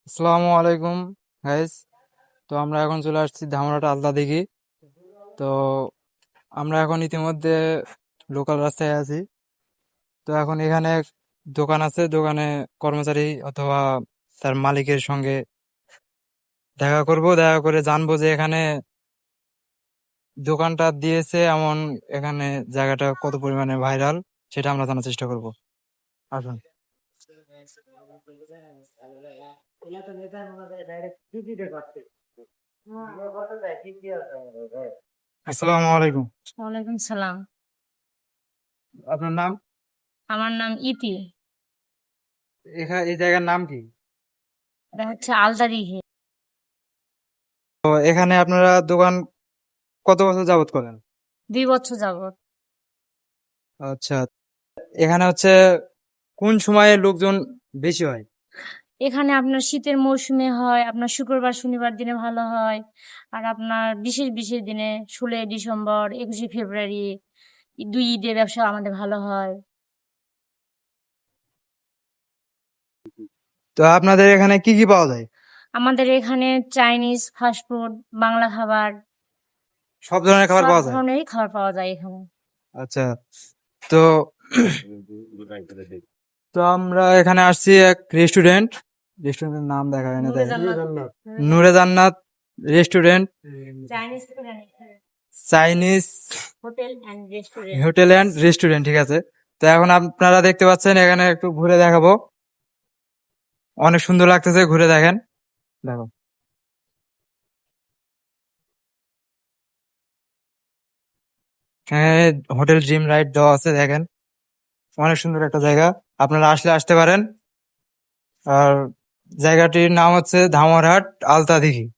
আসসালামু আলাইকুম গাইস। তো আমরা এখন চলে আসছি ধামরাট আলতা দিঘি। তো আমরা এখন ইতিমধ্যে লোকাল রাস্তায় আছি। তো এখন এখানে এক দোকান আছে, দোকানে কর্মচারী অথবা তার মালিকের সঙ্গে দেখা করব, দেখা করে জানবো যে এখানে দোকানটা দিয়েছে এমন এখানে জায়গাটা কত পরিমাণে ভাইরাল, সেটা আমরা জানার চেষ্টা করব। আসুন। আসসালামু আলাইকুম। ওয়ালাইকুম সালাম। আপনার নাম? আমার নাম ইতি। এখানে এই জায়গার নাম কি? এটা হচ্ছে আলতা দিঘি। তো এখানে আপনারা দোকান কত বছর যাবত করেন? 2 বছর যাবত। আচ্ছা, এখানে হচ্ছে কোন সময়ে লোকজন বেশি হয়? এখানে আপনার শীতের মৌসুমে হয়, আপনার শুক্রবার শনিবার দিনে ভালো হয়। আর আপনার বিশেষ বিশেষ দিনে 16ই ডিসেম্বর, 21শে ফেব্রুয়ারি, দুই ঈদে ব্যবসা আমাদের ভালো হয়। তো আপনাদের এখানে কি কি পাওয়া যায়? আমাদের এখানে চাইনিজ ফাস্টফুড, বাংলা খাবার, সব ধরনের খাবার সব পাওয়া যায়? ধরনেরই খাবার পাওয়া যায় এখানে। আচ্ছা। তো তো আমরা এখানে আসছি এক রেস্টুরেন্টের নাম দেখা হয় না, নূরে তাই জান্নাত। নূরে জান্নাত restaurant, Chinese Chinese hotel and restaurant. Hotel and restaurant, ঠিক আছে। তো এখন আপনারা দেখতে পাচ্ছেন, এখানে একটু ঘুরে দেখাবো। অনেক সুন্দর লাগতেছে, ঘুরে দেখেন। দেখো, হ্যাঁ, হোটেল ড্রিম রাইড দেওয়া আছে, দেখেন। অনেক সুন্দর একটা জায়গা, আপনারা আসলে আসতে পারেন। আর জায়গাটির নাম হচ্ছে ধামরহাট আলতা দিঘি।